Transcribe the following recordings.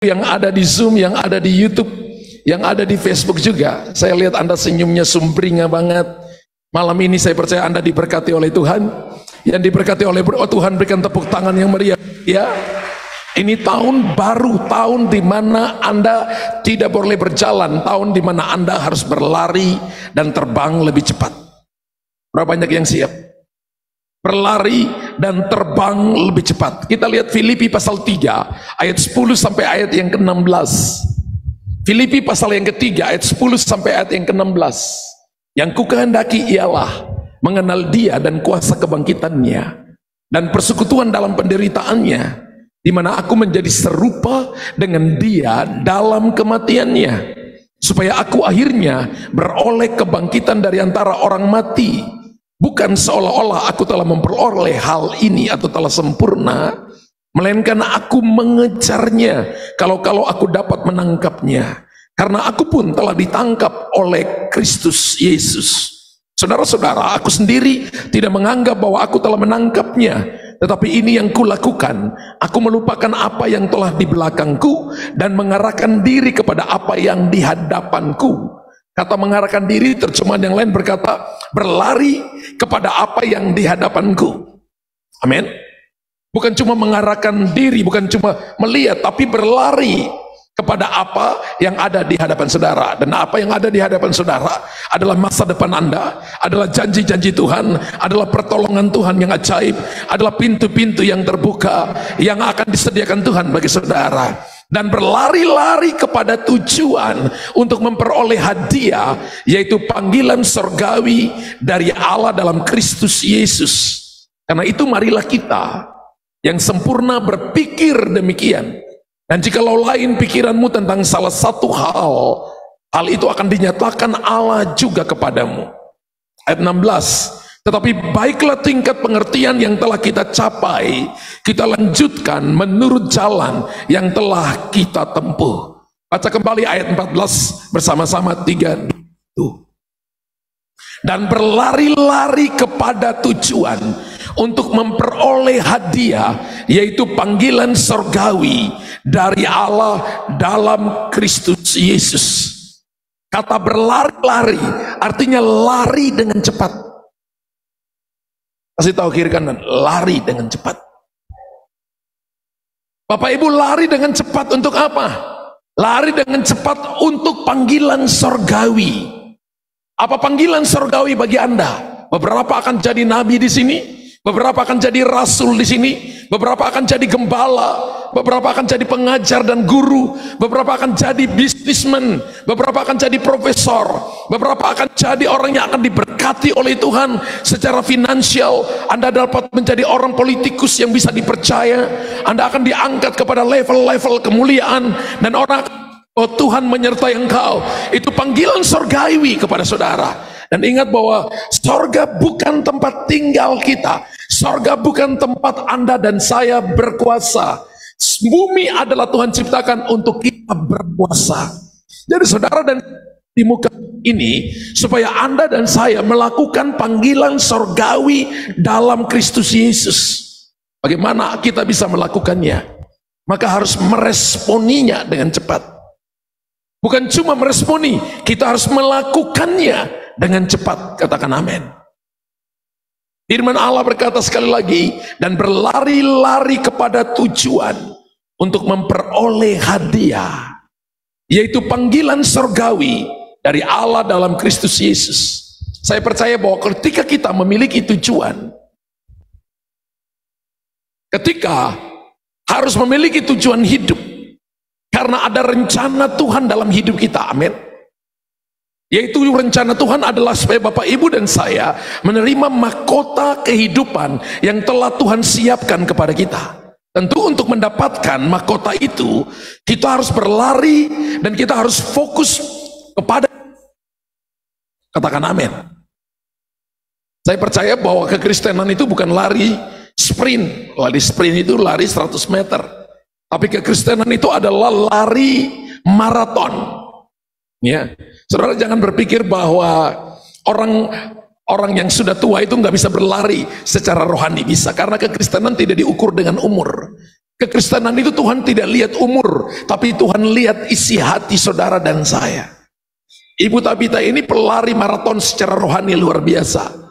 yang ada di Zoom, yang ada di YouTube, yang ada di Facebook juga. Saya lihat Anda senyumnya sumringah banget. Malam ini saya percaya Anda diberkati oleh Tuhan. Yang diberkati oleh Tuhan, berikan tepuk tangan yang meriah. Ya, ini tahun baru, tahun di mana Anda tidak boleh berjalan, tahun di mana Anda harus berlari dan terbang lebih cepat. Berapa banyak yang siap? Berlari dan terbang lebih cepat. Kita lihat Filipi pasal 3 ayat 10 sampai ayat yang ke-16. Filipi pasal yang ketiga ayat 10 sampai ayat yang ke-16. Yang kukehendaki ialah mengenal Dia dan kuasa kebangkitannya dan persekutuan dalam penderitaannya, di mana aku menjadi serupa dengan Dia dalam kematiannya, supaya aku akhirnya beroleh kebangkitan dari antara orang mati. Bukan seolah-olah aku telah memperoleh hal ini atau telah sempurna, melainkan aku mengejarnya kalau aku dapat menangkapnya, karena aku pun telah ditangkap oleh Kristus Yesus. Saudara-saudara, aku sendiri tidak menganggap bahwa aku telah menangkapnya, tetapi ini yang kulakukan, aku melupakan apa yang telah di belakangku dan mengarahkan diri kepada apa yang di hadapanku. Kata mengarahkan diri, terjemahan yang lain berkata berlari kepada apa yang di hadapanku. Amin. Bukan cuma mengarahkan diri, bukan cuma melihat, tapi berlari kepada apa yang ada di hadapan saudara. Dan apa yang ada di hadapan saudara adalah masa depan Anda, adalah janji-janji Tuhan, adalah pertolongan Tuhan yang ajaib, adalah pintu-pintu yang terbuka yang akan disediakan Tuhan bagi saudara. Dan berlari-lari kepada tujuan untuk memperoleh hadiah, yaitu panggilan surgawi dari Allah dalam Kristus Yesus. Karena itu marilah kita yang sempurna berpikir demikian. Dan jikalau lain pikiranmu tentang salah satu hal itu akan dinyatakan Allah juga kepadamu. Ayat 16. Tetapi baiklah tingkat pengertian yang telah kita capai, kita lanjutkan menurut jalan yang telah kita tempuh. Baca kembali ayat 14 bersama-sama 3. Dan berlari-lari kepada tujuan untuk memperoleh hadiah, yaitu panggilan surgawi dari Allah dalam Kristus Yesus. Kata berlari-lari artinya lari dengan cepat. Kasih tahu kiri kanan, lari dengan cepat. Bapak Ibu, lari dengan cepat untuk apa? Lari dengan cepat untuk panggilan surgawi. Apa panggilan surgawi bagi Anda? Beberapa akan jadi nabi di sini, beberapa akan jadi rasul di sini, beberapa akan jadi gembala, beberapa akan jadi pengajar dan guru, beberapa akan jadi bisnismen, beberapa akan jadi profesor, beberapa akan jadi orang yang akan diberkati oleh Tuhan secara finansial. Anda dapat menjadi orang politikus yang bisa dipercaya. Anda akan diangkat kepada level-level kemuliaan, dan orang, oh Tuhan menyertai engkau. Itu panggilan surgawi kepada saudara. Dan ingat bahwa sorga bukan tempat tinggal kita, sorga bukan tempat Anda dan saya berkuasa. Bumi adalah Tuhan ciptakan untuk kita berkuasa. Jadi saudara dan di muka ini, supaya Anda dan saya melakukan panggilan surgawi dalam Kristus Yesus. Bagaimana kita bisa melakukannya? Maka harus meresponinya dengan cepat. Bukan cuma meresponi, kita harus melakukannya dengan cepat. Katakan amin. Firman Allah berkata sekali lagi, dan berlari-lari kepada tujuan untuk memperoleh hadiah, yaitu panggilan surgawi dari Allah dalam Kristus Yesus. Saya percaya bahwa ketika kita memiliki tujuan, ketika harus memiliki tujuan hidup, karena ada rencana Tuhan dalam hidup kita, amin. Yaitu rencana Tuhan adalah supaya Bapak Ibu dan saya menerima mahkota kehidupan yang telah Tuhan siapkan kepada kita. Tentu untuk mendapatkan mahkota itu, kita harus berlari dan kita harus fokus kepada, katakan amin. Saya percaya bahwa kekristenan itu bukan lari sprint. Lari sprint itu lari 100 meter. Tapi kekristenan itu adalah lari maraton. Ya, saudara jangan berpikir bahwa orang yang sudah tua itu nggak bisa berlari secara rohani. Bisa, karena kekristenan tidak diukur dengan umur. Kekristenan itu Tuhan tidak lihat umur, tapi Tuhan lihat isi hati saudara dan saya. Ibu Tabita ini pelari maraton secara rohani luar biasa.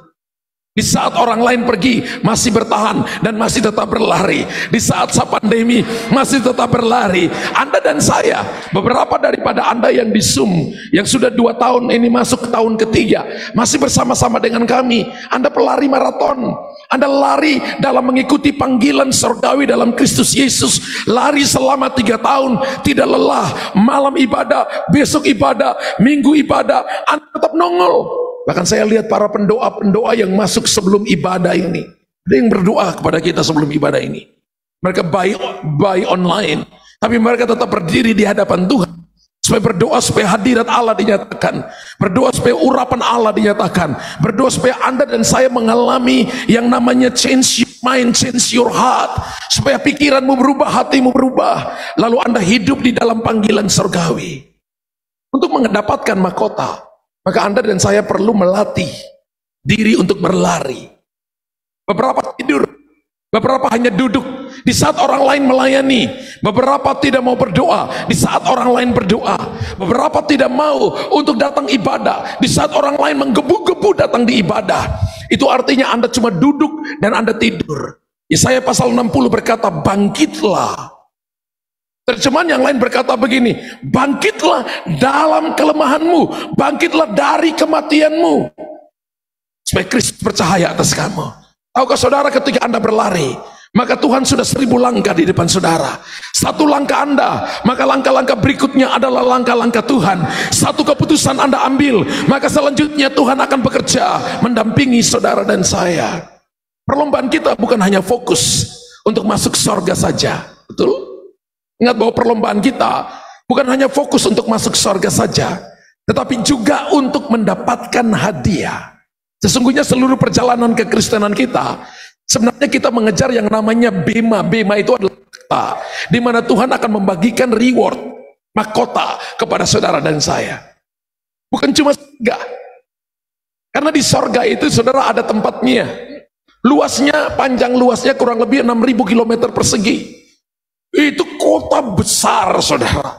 Di saat orang lain pergi, masih bertahan dan masih tetap berlari. Di saat pandemi, masih tetap berlari. Anda dan saya, beberapa daripada Anda yang di Zoom, yang sudah 2 tahun ini masuk ke tahun ketiga, masih bersama-sama dengan kami. Anda pelari maraton. Anda lari dalam mengikuti panggilan surgawi dalam Kristus Yesus. Lari selama 3 tahun, tidak lelah. Malam ibadah, besok ibadah, minggu ibadah, Anda tetap nongol. Bahkan saya lihat para pendoa-pendoa yang masuk sebelum ibadah ini. Ada yang berdoa kepada kita sebelum ibadah ini. Mereka buy online, tapi mereka tetap berdiri di hadapan Tuhan. Supaya berdoa supaya hadirat Allah dinyatakan. Berdoa supaya urapan Allah dinyatakan. Berdoa supaya Anda dan saya mengalami yang namanya change your mind, change your heart. Supaya pikiranmu berubah, hatimu berubah. Lalu Anda hidup di dalam panggilan surgawi. Untuk mendapatkan mahkota, maka Anda dan saya perlu melatih diri untuk berlari. Beberapa tidur, beberapa hanya duduk di saat orang lain melayani. Beberapa tidak mau berdoa di saat orang lain berdoa. Beberapa tidak mau untuk datang ibadah di saat orang lain menggebu-gebu datang di ibadah. Itu artinya Anda cuma duduk dan Anda tidur. Yesaya pasal 60 berkata, bangkitlah. Terjemahan yang lain berkata begini, bangkitlah dalam kelemahanmu, bangkitlah dari kematianmu, supaya Kristus bercahaya atas kamu. Tahukah saudara, ketika Anda berlari, maka Tuhan sudah 1000 langkah di depan saudara. 1 langkah Anda, maka langkah-langkah berikutnya adalah langkah-langkah Tuhan. 1 keputusan Anda ambil, maka selanjutnya Tuhan akan bekerja mendampingi saudara dan saya. Perlombaan kita bukan hanya fokus untuk masuk surga saja, betul? Ingat bahwa perlombaan kita bukan hanya fokus untuk masuk surga saja, tetapi juga untuk mendapatkan hadiah. Sesungguhnya seluruh perjalanan kekristenan kita, sebenarnya kita mengejar yang namanya bema. Bema itu adalah mahkota, di mana Tuhan akan membagikan reward, mahkota kepada saudara dan saya. Bukan cuma surga, karena di surga itu saudara ada tempatnya. Luasnya, panjang luasnya kurang lebih 6.000 km persegi. Itu kota besar, saudara.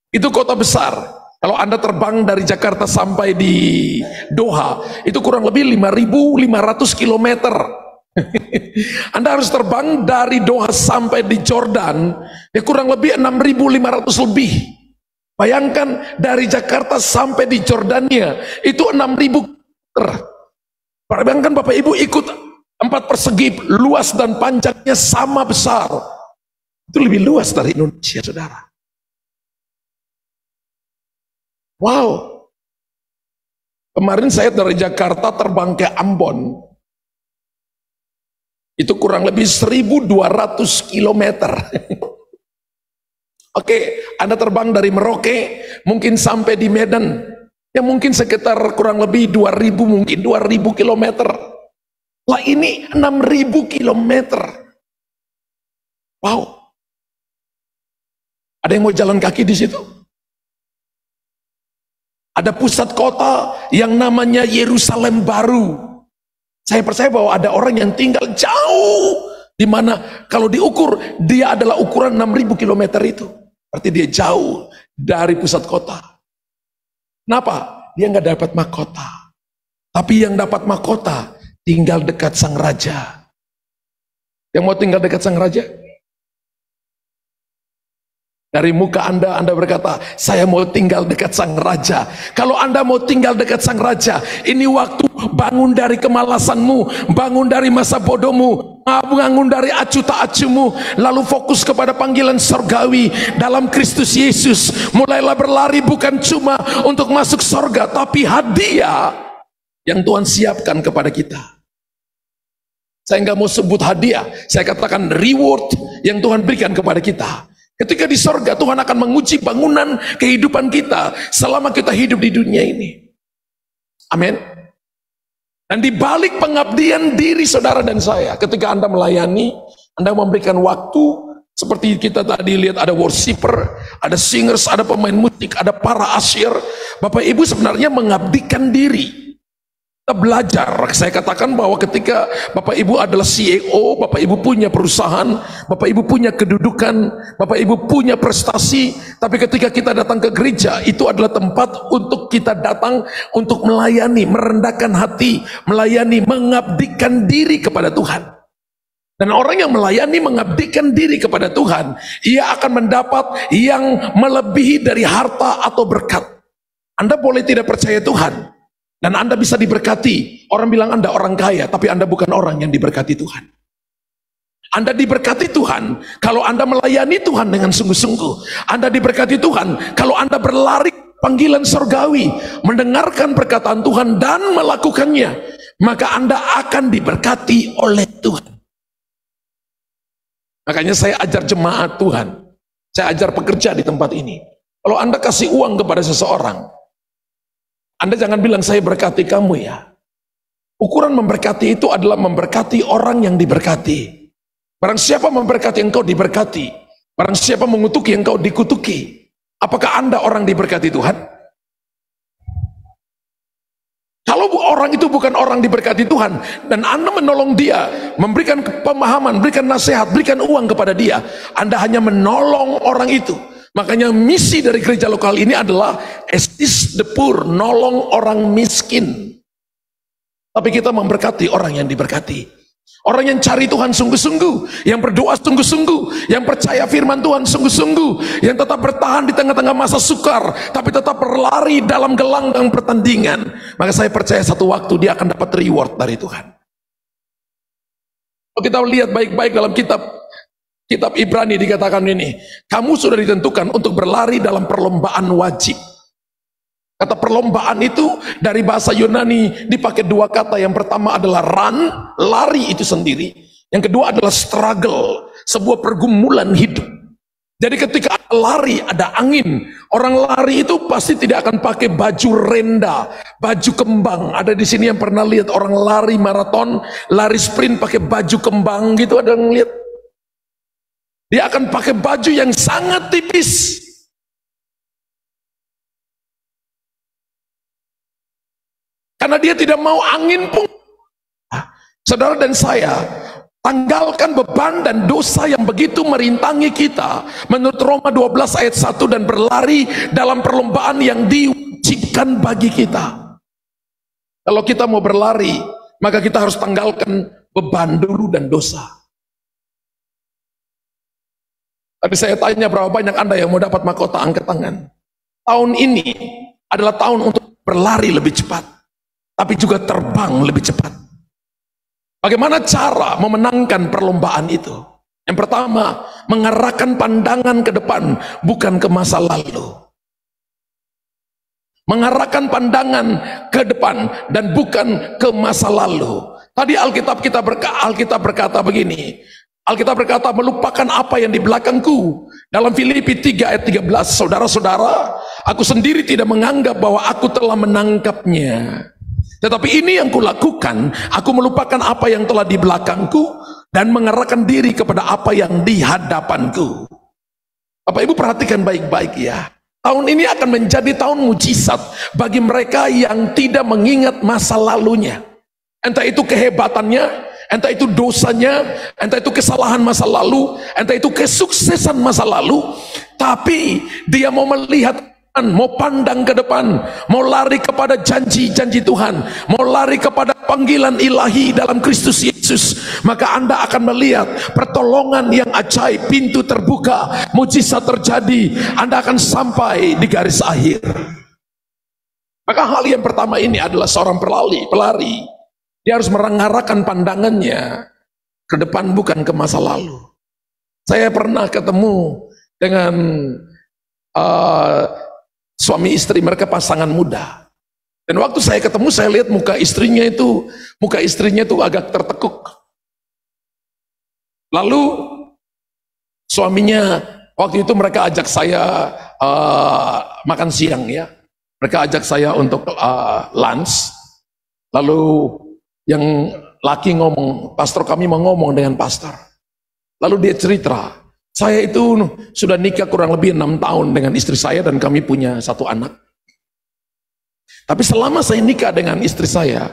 Itu kota besar. Kalau Anda terbang dari Jakarta sampai di Doha, itu kurang lebih 5.500 km. Anda harus terbang dari Doha sampai di Jordan, ya kurang lebih 6.500 lebih. Bayangkan dari Jakarta sampai di Jordania, itu 6.000 km. Bayangkan Bapak Ibu ikut 4 persegi, luas dan panjangnya sama besar. Itu lebih luas dari Indonesia, saudara. Wow. Kemarin saya dari Jakarta terbang ke Ambon. Itu kurang lebih 1.200 km. Oke, Anda terbang dari Merauke, mungkin sampai di Medan. Ya mungkin sekitar kurang lebih 2.000, mungkin 2.000 km. Lah ini 6.000 km. Wow. Ada yang mau jalan kaki di situ? Ada pusat kota yang namanya Yerusalem Baru. Saya percaya bahwa ada orang yang tinggal jauh, di mana kalau diukur dia adalah ukuran 6.000 km itu. Berarti dia jauh dari pusat kota. Kenapa? Dia nggak dapat mahkota. Tapi yang dapat mahkota tinggal dekat sang raja. Yang mau tinggal dekat sang raja? Dari muka Anda berkata, saya mau tinggal dekat sang raja. Kalau Anda mau tinggal dekat sang raja, ini waktu bangun dari kemalasanmu, bangun dari masa bodohmu, bangun dari acu tak acumu, lalu fokus kepada panggilan surgawi dalam Kristus Yesus. Mulailah berlari bukan cuma untuk masuk surga, tapi hadiah yang Tuhan siapkan kepada kita. Saya nggak mau sebut hadiah, saya katakan reward yang Tuhan berikan kepada kita. Ketika di sorga, Tuhan akan menguji bangunan kehidupan kita selama kita hidup di dunia ini. Amin. Dan di balik pengabdian diri saudara dan saya, ketika Anda melayani, Anda memberikan waktu, seperti kita tadi lihat ada worshiper, ada singers, ada pemain musik, ada para asyir. Bapak Ibu sebenarnya mengabdikan diri. Kita belajar. Saya katakan bahwa ketika Bapak Ibu adalah CEO, Bapak Ibu punya perusahaan, Bapak Ibu punya kedudukan, Bapak Ibu punya prestasi, tapi ketika kita datang ke gereja, itu adalah tempat untuk kita datang untuk melayani, merendahkan hati, melayani, mengabdikan diri kepada Tuhan. Dan orang yang melayani, mengabdikan diri kepada Tuhan, ia akan mendapat yang melebihi dari harta atau berkat. Anda boleh tidak percaya Tuhan, dan Anda bisa diberkati. Orang bilang Anda orang kaya, tapi Anda bukan orang yang diberkati Tuhan. Anda diberkati Tuhan kalau Anda melayani Tuhan dengan sungguh-sungguh. Anda diberkati Tuhan kalau Anda berlari panggilan surgawi, mendengarkan perkataan Tuhan dan melakukannya. Maka Anda akan diberkati oleh Tuhan. Makanya saya ajar jemaat Tuhan, saya ajar pekerja di tempat ini. Kalau Anda kasih uang kepada seseorang, Anda jangan bilang saya berkati kamu ya. Ukuran memberkati itu adalah memberkati orang yang diberkati. Barang siapa memberkati engkau diberkati. Barang siapa mengutuki engkau dikutuki. Apakah Anda orang diberkati Tuhan? Kalau orang itu bukan orang diberkati Tuhan, dan Anda menolong dia, memberikan pemahaman, berikan nasihat, berikan uang kepada dia, Anda hanya menolong orang itu. Makanya misi dari gereja lokal ini adalah assist the poor, nolong orang miskin. Tapi kita memberkati orang yang diberkati. Orang yang cari Tuhan sungguh-sungguh, yang berdoa sungguh-sungguh, yang percaya firman Tuhan sungguh-sungguh, yang tetap bertahan di tengah-tengah masa sukar, tapi tetap berlari dalam gelanggang pertandingan. Maka saya percaya satu waktu dia akan dapat reward dari Tuhan. Kalau kita lihat baik-baik dalam Kitab Ibrani dikatakan ini, kamu sudah ditentukan untuk berlari dalam perlombaan wajib. Kata perlombaan itu dari bahasa Yunani dipakai dua kata. Yang pertama adalah run, lari itu sendiri. Yang kedua adalah struggle, sebuah pergumulan hidup. Jadi ketika ada lari, ada angin, orang lari itu pasti tidak akan pakai baju renda, baju kembang. Ada di sini yang pernah lihat orang lari maraton, lari sprint pakai baju kembang gitu, ada yang lihat? Dia akan pakai baju yang sangat tipis. Karena dia tidak mau angin pun. Saudara dan saya, tanggalkan beban dan dosa yang begitu merintangi kita. Menurut Roma 12 ayat 1, dan berlari dalam perlombaan yang diwajibkan bagi kita. Kalau kita mau berlari, maka kita harus tanggalkan beban dulu dan dosa. Tadi saya tanya berapa banyak Anda yang mau dapat mahkota, angkat tangan. Tahun ini adalah tahun untuk berlari lebih cepat, tapi juga terbang lebih cepat. Bagaimana cara memenangkan perlombaan itu? Yang pertama, mengarahkan pandangan ke depan, bukan ke masa lalu. Mengarahkan pandangan ke depan dan bukan ke masa lalu. Tadi Alkitab berkata begini. Alkitab berkata, melupakan apa yang di belakangku. Dalam Filipi 3 ayat 13, saudara-saudara, aku sendiri tidak menganggap bahwa aku telah menangkapnya. Tetapi ini yang kulakukan, aku melupakan apa yang telah di belakangku dan mengarahkan diri kepada apa yang di hadapanku. Bapak Ibu perhatikan baik-baik ya. Tahun ini akan menjadi tahun mujizat bagi mereka yang tidak mengingat masa lalunya. Entah itu kehebatannya, entah itu dosanya, entah itu kesalahan masa lalu, entah itu kesuksesan masa lalu, tapi dia mau melihat, mau pandang ke depan, mau lari kepada janji-janji Tuhan, mau lari kepada panggilan ilahi dalam Kristus Yesus. Maka Anda akan melihat pertolongan yang ajaib, pintu terbuka, mujizat terjadi. Anda akan sampai di garis akhir. Maka hal yang pertama ini adalah seorang pelari. Dia harus mengarahkan pandangannya ke depan, bukan ke masa lalu. Saya pernah ketemu dengan suami istri, mereka pasangan muda. Dan waktu saya ketemu, saya lihat muka istrinya itu agak tertekuk. Lalu suaminya, waktu itu mereka ajak saya makan siang ya. Mereka ajak saya untuk lunch. Lalu yang laki ngomong, pastor kami mau ngomong dengan pastor. Lalu dia cerita, saya itu sudah nikah kurang lebih 6 tahun dengan istri saya dan kami punya 1 anak. Tapi selama saya nikah dengan istri saya,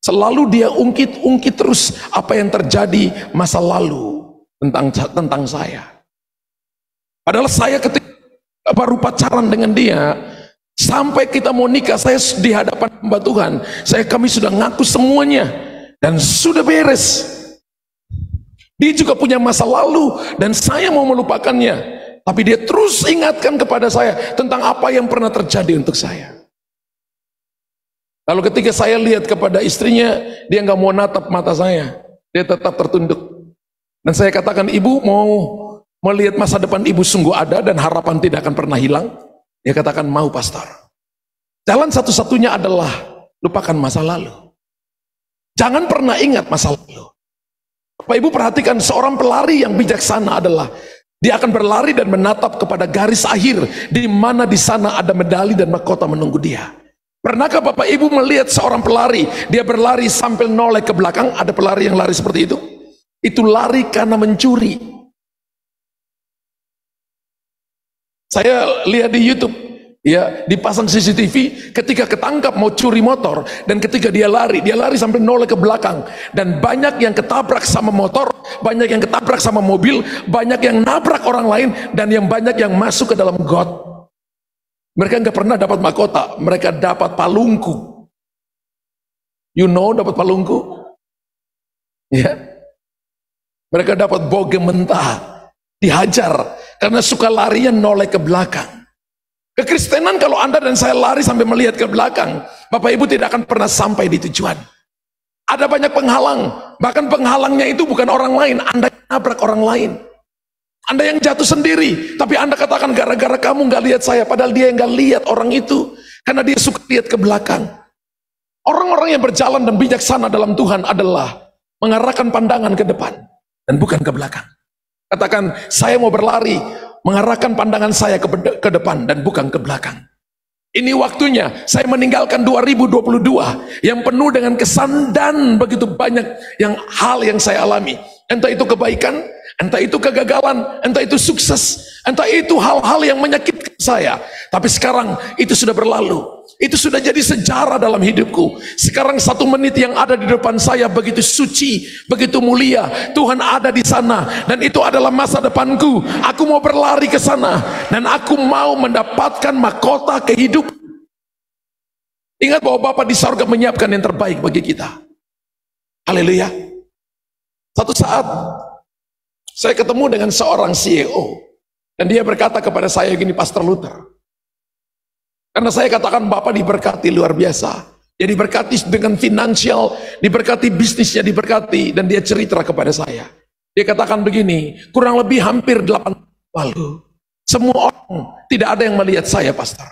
Selalu dia ungkit-ungkit terus apa yang terjadi masa lalu tentang saya. Padahal saya ketika baru pacaran dengan dia, sampai kita mau nikah, saya di hadapan hamba Tuhan, kami sudah ngaku semuanya dan sudah beres. Dia juga punya masa lalu dan saya mau melupakannya, tapi dia terus ingatkan kepada saya tentang apa yang pernah terjadi untuk saya. Lalu ketika saya lihat kepada istrinya, dia nggak mau natap mata saya, dia tetap tertunduk. Dan saya katakan, ibu mau melihat masa depan ibu sungguh ada dan harapan tidak akan pernah hilang? Dia katakan, mau pastor. Jalan satu-satunya adalah lupakan masa lalu. Jangan pernah ingat masa lalu. Bapak Ibu perhatikan, seorang pelari yang bijaksana adalah dia akan berlari dan menatap kepada garis akhir, di mana di sana ada medali dan mahkota menunggu dia. Pernahkah Bapak Ibu melihat seorang pelari, dia berlari sambil noleh ke belakang? Ada pelari yang lari seperti itu? Itu lari karena mencuri. Saya lihat di YouTube, ya, dipasang CCTV ketika ketangkap mau curi motor, dan ketika dia lari sampai noleh ke belakang, dan banyak yang ketabrak sama motor, banyak yang ketabrak sama mobil, banyak yang nabrak orang lain, dan yang banyak yang masuk ke dalam got. Mereka nggak pernah dapat mahkota, mereka dapat palungku. You know dapat palungku? Ya. Mereka dapat boge mentah, dihajar karena suka larian noleh ke belakang. Kekristenan kalau Anda dan saya lari sampai melihat ke belakang, Bapak Ibu tidak akan pernah sampai di tujuan. Ada banyak penghalang, bahkan penghalangnya itu bukan orang lain, Anda yang nabrak orang lain. Anda yang jatuh sendiri, tapi Anda katakan gara-gara kamu nggak lihat saya, padahal dia yang nggak lihat orang itu, karena dia suka lihat ke belakang. Orang-orang yang berjalan dan bijaksana dalam Tuhan adalah mengarahkan pandangan ke depan dan bukan ke belakang. Katakan, saya mau berlari, mengarahkan pandangan saya ke depan dan bukan ke belakang. Ini waktunya saya meninggalkan 2022 yang penuh dengan kesan dan begitu banyak hal yang saya alami. Entah itu kebaikan, entah itu kegagalan, entah itu sukses, entah itu hal-hal yang menyakitkan saya. Tapi sekarang itu sudah berlalu. Itu sudah jadi sejarah dalam hidupku. Sekarang 1 menit yang ada di depan saya begitu suci, begitu mulia. Tuhan ada di sana dan itu adalah masa depanku. Aku mau berlari ke sana dan aku mau mendapatkan mahkota kehidupan. Ingat bahwa Bapa di sorga menyiapkan yang terbaik bagi kita. Haleluya. Satu saat saya ketemu dengan seorang CEO dan dia berkata kepada saya gini, Pastor Luther, karena saya katakan Bapak diberkati luar biasa, dia diberkati dengan finansial, diberkati bisnisnya, diberkati, dan dia cerita kepada saya. Dia katakan begini, kurang lebih hampir 8 tahun lalu, semua orang tidak ada yang melihat saya, Pastor.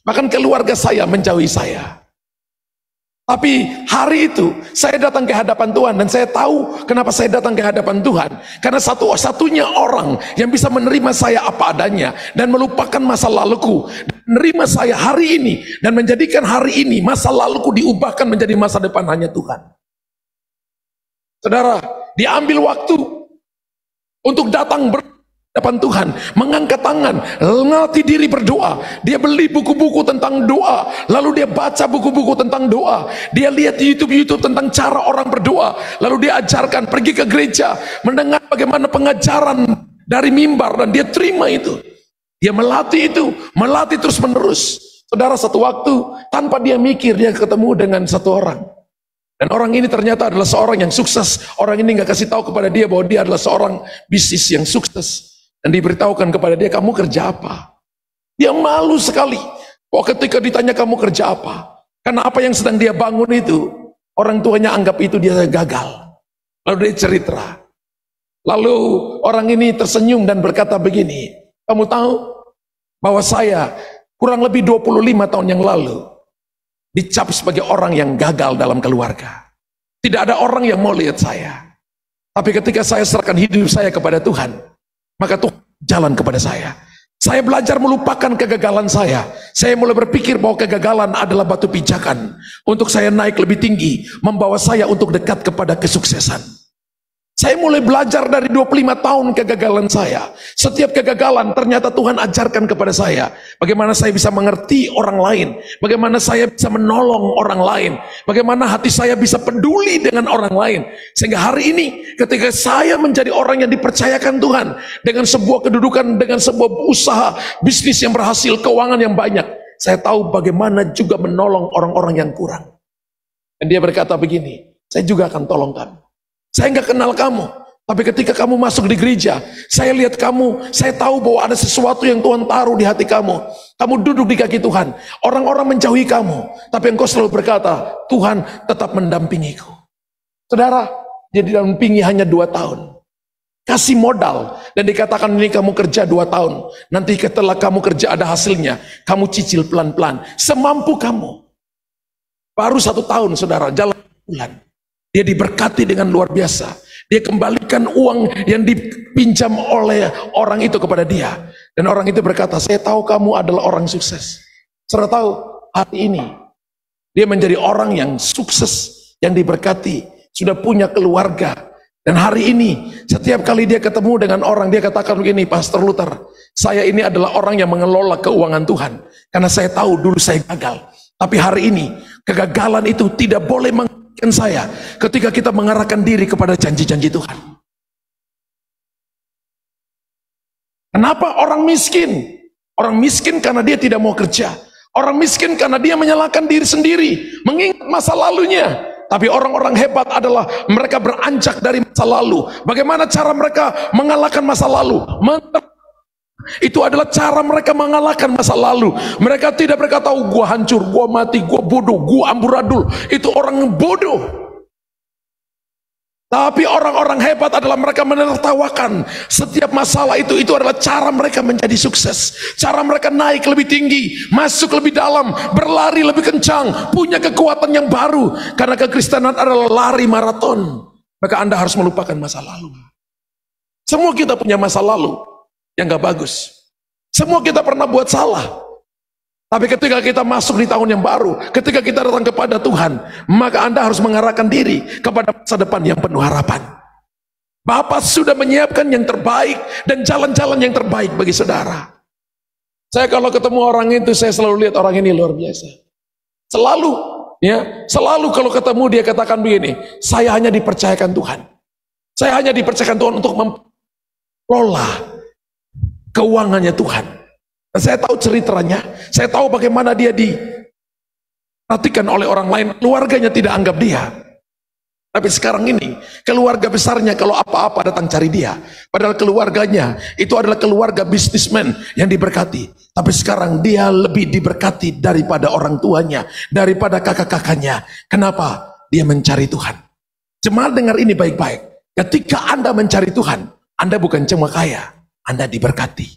Bahkan keluarga saya menjauhi saya. Tapi hari itu saya datang ke hadapan Tuhan dan saya tahu kenapa saya datang ke hadapan Tuhan. Karena satu-satunya orang yang bisa menerima saya apa adanya dan melupakan masa laluku, menerima saya hari ini dan menjadikan hari ini masa laluku diubahkan menjadi masa depan hanya Tuhan. Saudara, diambil waktu untuk datang depan Tuhan, mengangkat tangan, melatih diri berdoa. Dia beli buku-buku tentang doa, lalu dia baca buku-buku tentang doa. Dia lihat di YouTube tentang cara orang berdoa, lalu dia ajarkan, pergi ke gereja, mendengar bagaimana pengajaran dari mimbar, dan dia terima itu. Dia melatih itu, melatih terus menerus. Saudara, satu waktu tanpa dia mikir, dia ketemu dengan satu orang. Dan orang ini ternyata adalah seorang yang sukses. Orang ini gak kasih tahu kepada dia bahwa dia adalah seorang bisnis yang sukses. Dan diberitahukan kepada dia, kamu kerja apa? Dia malu sekali. Ketika ditanya kamu kerja apa? Karena apa yang sedang dia bangun itu, orang tuanya anggap itu dia gagal. Lalu dia cerita. Lalu orang ini tersenyum dan berkata begini, kamu tahu bahwa saya kurang lebih 25 tahun yang lalu dicap sebagai orang yang gagal dalam keluarga. Tidak ada orang yang mau lihat saya. Tapi ketika saya serahkan hidup saya kepada Tuhan, maka Tuhan jalan kepada saya. Saya belajar melupakan kegagalan saya. Saya mulai berpikir bahwa kegagalan adalah batu pijakan untuk saya naik lebih tinggi, membawa saya untuk dekat kepada kesuksesan. Saya mulai belajar dari 25 tahun kegagalan saya. Setiap kegagalan ternyata Tuhan ajarkan kepada saya. Bagaimana saya bisa mengerti orang lain. Bagaimana saya bisa menolong orang lain. Bagaimana hati saya bisa peduli dengan orang lain. Sehingga hari ini ketika saya menjadi orang yang dipercayakan Tuhan. Dengan sebuah kedudukan, dengan sebuah usaha, bisnis yang berhasil, keuangan yang banyak. Saya tahu bagaimana juga menolong orang-orang yang kurang. Dan dia berkata begini, saya juga akan tolong kamu. Saya nggak kenal kamu, tapi ketika kamu masuk di gereja, saya lihat kamu, saya tahu bahwa ada sesuatu yang Tuhan taruh di hati kamu. Kamu duduk di kaki Tuhan, orang-orang menjauhi kamu, tapi engkau selalu berkata, Tuhan tetap mendampingiku. Saudara, dia didampingi hanya 2 tahun. Kasih modal, dan dikatakan ini kamu kerja 2 tahun. Nanti setelah kamu kerja ada hasilnya, kamu cicil pelan-pelan, semampu kamu. Baru 1 tahun saudara, jalan bulan. Dia diberkati dengan luar biasa. Dia kembalikan uang yang dipinjam oleh orang itu kepada dia. Dan orang itu berkata, saya tahu kamu adalah orang sukses. Saudara tahu, hari ini dia menjadi orang yang sukses, yang diberkati, sudah punya keluarga. Dan hari ini, setiap kali dia ketemu dengan orang, dia katakan begini, Pastor Luther, saya ini adalah orang yang mengelola keuangan Tuhan. Karena saya tahu dulu saya gagal. Tapi hari ini, kegagalan itu tidak boleh saya ketika kita mengarahkan diri kepada janji-janji Tuhan. Kenapa orang miskin? Orang miskin karena dia tidak mau kerja. Orang miskin karena dia menyalahkan diri sendiri, mengingat masa lalunya. Tapi orang-orang hebat adalah mereka beranjak dari masa lalu. Bagaimana cara mereka mengalahkan masa lalu? Itu adalah cara mereka mengalahkan masa lalu. Mereka tidak berkata, oh, gua hancur, gua mati, gua bodoh, gua amburadul. Itu orang yang bodoh. Tapi orang-orang hebat adalah mereka menertawakan setiap masalah itu. Itu adalah cara mereka menjadi sukses. Cara mereka naik lebih tinggi, masuk lebih dalam, berlari lebih kencang, punya kekuatan yang baru. Karena kekristenan adalah lari maraton. Maka Anda harus melupakan masa lalu. Semua kita punya masa lalu yang gak bagus. Semua kita pernah buat salah. Tapi ketika kita masuk di tahun yang baru, ketika kita datang kepada Tuhan, maka Anda harus mengarahkan diri kepada masa depan yang penuh harapan. Bapak sudah menyiapkan yang terbaik dan jalan-jalan yang terbaik bagi saudara. Saya kalau ketemu orang itu, saya selalu lihat orang ini luar biasa. Selalu kalau ketemu dia katakan begini, saya hanya dipercayakan Tuhan. Saya hanya dipercayakan Tuhan untuk mengelola keuangannya Tuhan. Dan saya tahu ceritanya, saya tahu bagaimana dia diperhatikan oleh orang lain, keluarganya tidak anggap dia. Tapi sekarang ini, keluarga besarnya kalau apa-apa datang cari dia. Padahal keluarganya, itu adalah keluarga bisnismen yang diberkati. Tapi sekarang dia lebih diberkati daripada orang tuanya, daripada kakak-kakaknya. Kenapa? Dia mencari Tuhan. Jemaat dengar ini baik-baik. Ketika Anda mencari Tuhan, Anda bukan cuma kaya, Anda diberkati.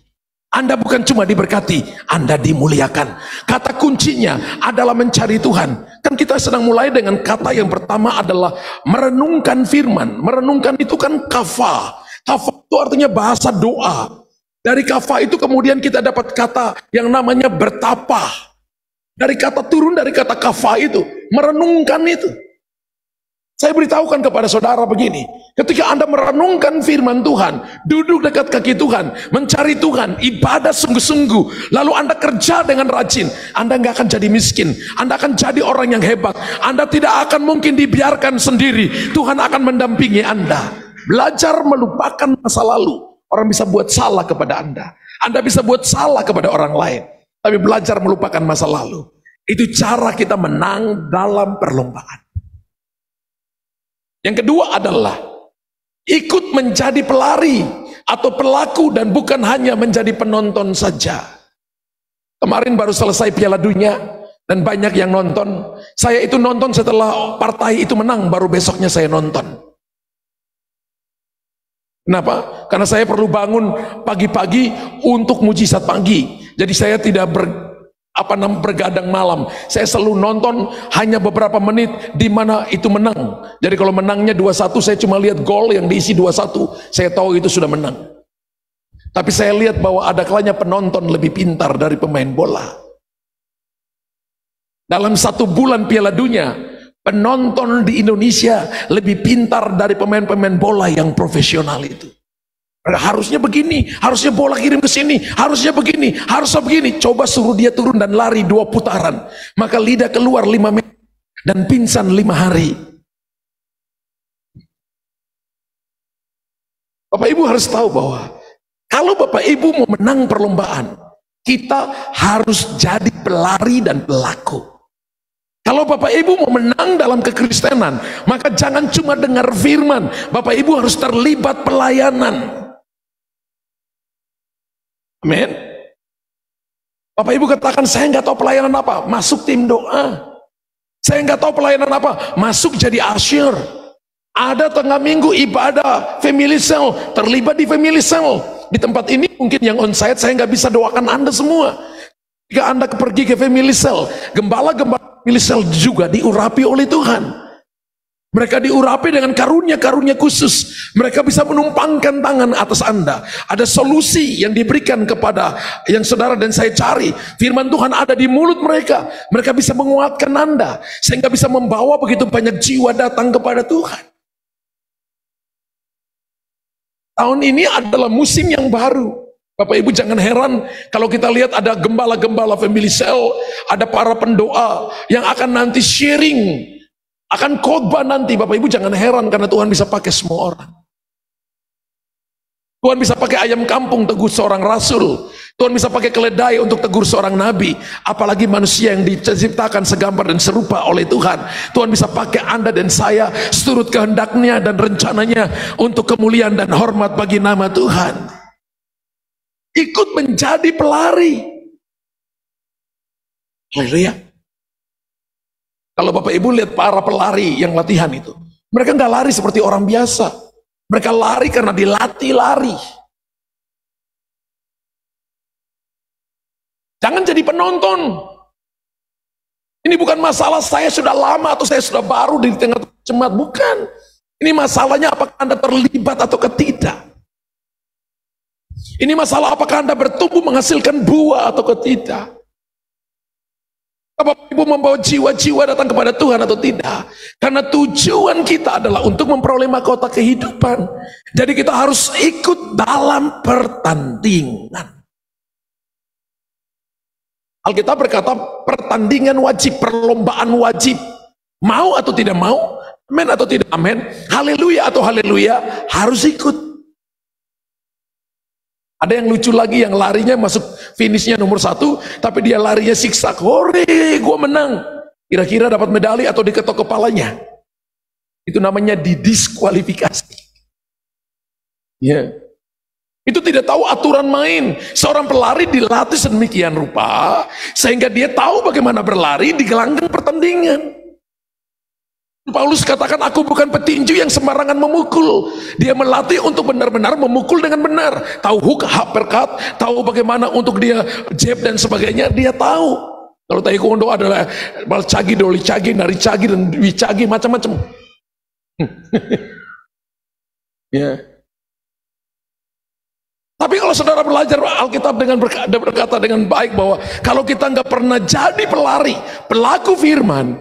Anda bukan cuma diberkati, Anda dimuliakan. Kata kuncinya adalah mencari Tuhan. Kan kita sedang mulai dengan kata yang pertama adalah merenungkan firman. Merenungkan itu kan kafa. Kafa itu artinya bahasa doa. Dari kafa itu kemudian kita dapat kata yang namanya bertapa. Dari kata turun dari kata kafa itu, merenungkan itu. Saya beritahukan kepada saudara begini, ketika Anda merenungkan firman Tuhan, duduk dekat kaki Tuhan, mencari Tuhan, ibadah sungguh-sungguh, lalu Anda kerja dengan rajin, Anda nggak akan jadi miskin, Anda akan jadi orang yang hebat, Anda tidak akan mungkin dibiarkan sendiri, Tuhan akan mendampingi Anda. Belajar melupakan masa lalu. Orang bisa buat salah kepada Anda bisa buat salah kepada orang lain, tapi belajar melupakan masa lalu. Itu cara kita menang dalam perlombaan. Yang kedua adalah ikut menjadi pelari atau pelaku dan bukan hanya menjadi penonton saja. Kemarin baru selesai Piala Dunia dan banyak yang nonton. Saya itu nonton setelah partai itu menang, baru besoknya saya nonton. Kenapa? Karena saya perlu bangun pagi-pagi untuk mujizat pagi. Jadi saya tidak bergadang malam. Saya selalu nonton hanya beberapa menit di mana itu menang. Jadi kalau menangnya 2-1, saya cuma lihat gol yang diisi 2-1, saya tahu itu sudah menang. Tapi saya lihat bahwa ada kalanya penonton lebih pintar dari pemain bola. Dalam 1 bulan Piala Dunia, Penonton di Indonesia lebih pintar dari pemain-pemain bola yang profesional itu. Harusnya begini, harusnya bola kirim ke sini, harusnya begini, harusnya begini. Coba suruh dia turun dan lari 2 putaran, maka lidah keluar 5 menit dan pingsan 5 hari. Bapak Ibu harus tahu bahwa kalau Bapak Ibu mau menang perlombaan, kita harus jadi pelari dan pelaku. Kalau Bapak Ibu mau menang dalam kekristenan, maka jangan cuma dengar firman, Bapak Ibu harus terlibat pelayanan. Amin. Bapak Ibu katakan, saya nggak tahu pelayanan apa, masuk tim doa. Saya nggak tahu pelayanan apa, masuk jadi usher. Ada tengah minggu ibadah family cell, terlibat di family cell. Di tempat ini mungkin yang onsite saya nggak bisa doakan Anda semua. Jika Anda pergi ke family cell, gembala-gembala family cell juga diurapi oleh Tuhan. Mereka diurapi dengan karunia-karunia khusus. Mereka bisa menumpangkan tangan atas Anda. Ada solusi yang diberikan kepada yang saudara dan saya cari. Firman Tuhan ada di mulut mereka. Mereka bisa menguatkan Anda, sehingga bisa membawa begitu banyak jiwa datang kepada Tuhan. Tahun ini adalah musim yang baru. Bapak Ibu jangan heran kalau kita lihat ada gembala-gembala family cell, ada para pendoa yang akan nanti sharing, akan khotbah nanti. Bapak Ibu jangan heran karena Tuhan bisa pakai semua orang. Tuhan bisa pakai ayam kampung tegur seorang rasul. Tuhan bisa pakai keledai untuk tegur seorang nabi. Apalagi manusia yang diciptakan segambar dan serupa oleh Tuhan. Tuhan bisa pakai Anda dan saya seturut kehendaknya dan rencananya untuk kemuliaan dan hormat bagi nama Tuhan. Ikut menjadi pelari. Haleluya. Kalau Bapak Ibu lihat para pelari yang latihan itu, mereka nggak lari seperti orang biasa. Mereka lari karena dilatih lari. Jangan jadi penonton. Ini bukan masalah saya sudah lama atau saya sudah baru di tengah jemaat, bukan. Ini masalahnya apakah Anda terlibat atau tidak. Ini masalah apakah Anda bertumbuh menghasilkan buah atau tidak. Bapak Ibu membawa jiwa-jiwa datang kepada Tuhan atau tidak. Karena tujuan kita adalah untuk memperoleh mahkota kehidupan. Jadi kita harus ikut dalam pertandingan. Alkitab berkata pertandingan wajib, perlombaan wajib. Mau atau tidak mau, amin atau tidak amin, haleluya atau haleluya, harus ikut. Ada yang lucu lagi yang larinya masuk finishnya nomor 1, tapi dia larinya siksak. Hore, gue menang. Kira-kira dapat medali atau diketok kepalanya. Itu namanya didiskualifikasi. Ya. Itu tidak tahu aturan main. Seorang pelari dilatih sedemikian rupa sehingga dia tahu bagaimana berlari di gelanggang pertandingan. Paulus katakan, aku bukan petinju yang sembarangan memukul. Dia melatih untuk benar-benar memukul dengan benar. Tahu hook, uppercut, tahu bagaimana untuk dia jab dan sebagainya, dia tahu. Kalau taekwondo adalah balcagi, dolicagi, naricagi, dan wicagi, macam-macam. Ya. Tapi kalau saudara belajar Alkitab dengan berkata dengan baik bahwa kalau kita nggak pernah jadi pelari, pelaku firman,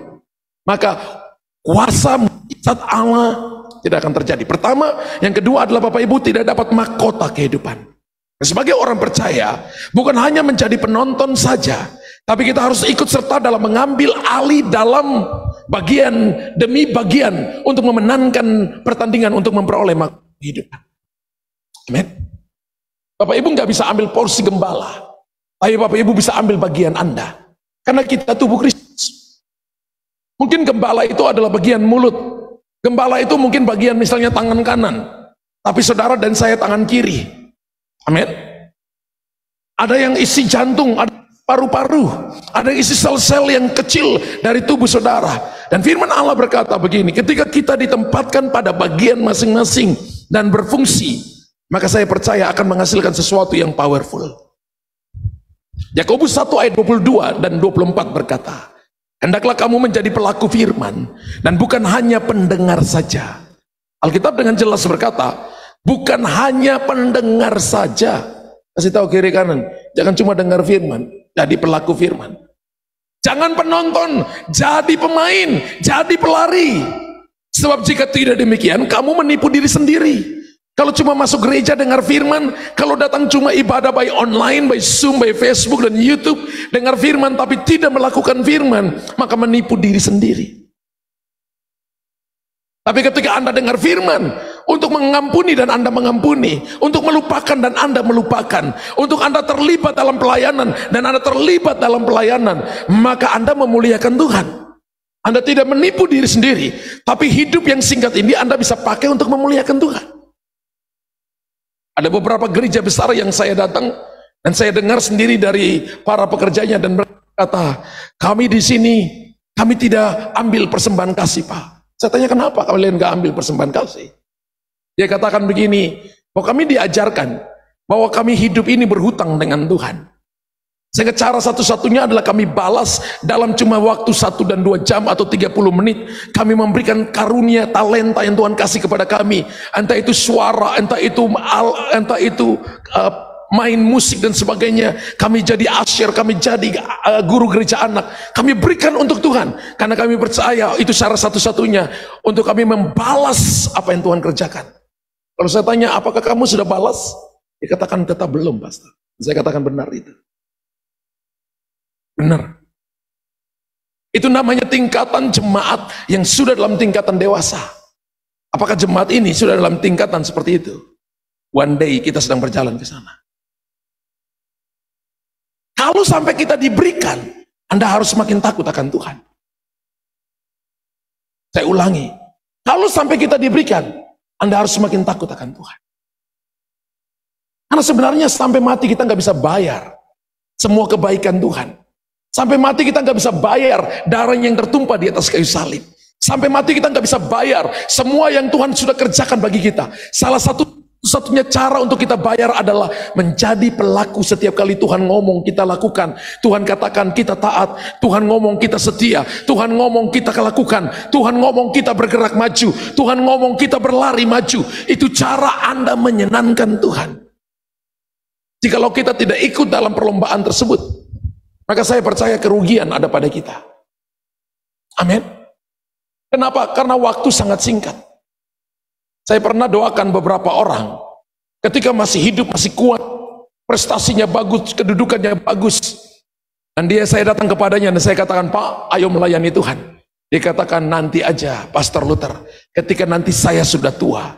maka kuasa mujizat Allah tidak akan terjadi. Pertama, yang kedua adalah Bapak Ibu tidak dapat mahkota kehidupan. Sebagai orang percaya, bukan hanya menjadi penonton saja, tapi kita harus ikut serta dalam mengambil alih dalam bagian demi bagian untuk memenangkan pertandingan untuk memperoleh mahkota kehidupan. Amin. Bapak Ibu nggak bisa ambil porsi gembala, tapi Bapak Ibu bisa ambil bagian Anda. Karena kita tubuh Kristus. Mungkin gembala itu adalah bagian mulut. Gembala itu mungkin bagian misalnya tangan kanan. Tapi saudara dan saya tangan kiri. Amin. Ada yang isi jantung, ada paru-paru, ada yang isi sel-sel yang kecil dari tubuh saudara. Dan firman Allah berkata begini, ketika kita ditempatkan pada bagian masing-masing dan berfungsi, maka saya percaya akan menghasilkan sesuatu yang powerful. Yakobus 1 ayat 22 dan 24 berkata, hendaklah kamu menjadi pelaku firman dan bukan hanya pendengar saja. Alkitab dengan jelas berkata, bukan hanya pendengar saja. Kasih tahu kiri kanan, jangan cuma dengar firman, jadi pelaku firman. Jangan penonton, jadi pemain, jadi pelari. Sebab jika tidak demikian, kamu menipu diri sendiri. Kalau cuma masuk gereja dengar firman, kalau datang cuma ibadah by online, by Zoom, by Facebook dan YouTube, dengar firman tapi tidak melakukan firman, maka menipu diri sendiri. Tapi ketika Anda dengar firman, untuk mengampuni dan Anda mengampuni, untuk melupakan dan Anda melupakan, untuk Anda terlibat dalam pelayanan dan Anda terlibat dalam pelayanan, maka Anda memuliakan Tuhan. Anda tidak menipu diri sendiri, tapi hidup yang singkat ini Anda bisa pakai untuk memuliakan Tuhan. Ada beberapa gereja besar yang saya datang dan saya dengar sendiri dari para pekerjanya dan berkata, kami di sini, kami tidak ambil persembahan kasih, Pak. Saya tanya, kenapa kalian gak ambil persembahan kasih? Dia katakan begini, bahwa kami diajarkan bahwa kami hidup ini berhutang dengan Tuhan. Sehingga cara satu-satunya adalah kami balas dalam cuma waktu 1 dan 2 jam atau 30 menit. Kami memberikan karunia, talenta yang Tuhan kasih kepada kami. Entah itu suara, entah itu main musik dan sebagainya. Kami jadi asyir, kami jadi guru gereja anak. Kami berikan untuk Tuhan. Karena kami percaya itu cara satu-satunya untuk kami membalas apa yang Tuhan kerjakan. Kalau saya tanya, apakah kamu sudah balas? Dia katakan, tetap belum, Pastor. Saya katakan benar itu. Benar. Itu namanya tingkatan jemaat yang sudah dalam tingkatan dewasa. Apakah jemaat ini sudah dalam tingkatan seperti itu? One day kita sedang berjalan ke sana. Kalau sampai kita diberikan, Anda harus semakin takut akan Tuhan. Saya ulangi. Kalau sampai kita diberikan, Anda harus semakin takut akan Tuhan. Karena sebenarnya sampai mati kita nggak bisa bayar semua kebaikan Tuhan. Sampai mati kita nggak bisa bayar darah yang tertumpah di atas kayu salib. Sampai mati kita nggak bisa bayar semua yang Tuhan sudah kerjakan bagi kita. Salah satunya cara untuk kita bayar adalah menjadi pelaku. Setiap kali Tuhan ngomong kita lakukan, Tuhan katakan kita taat, Tuhan ngomong kita setia, Tuhan ngomong kita lakukan, Tuhan ngomong kita bergerak maju, Tuhan ngomong kita berlari maju. Itu cara Anda menyenangkan Tuhan. Jikalau kita tidak ikut dalam perlombaan tersebut, maka saya percaya kerugian ada pada kita. Amin. Kenapa? Karena waktu sangat singkat. Saya pernah doakan beberapa orang, ketika masih hidup, masih kuat, prestasinya bagus, kedudukannya bagus. Dan saya datang kepadanya dan saya katakan, Pak, ayo melayani Tuhan. Dia katakan, nanti aja, Pastor Luther, ketika nanti saya sudah tua.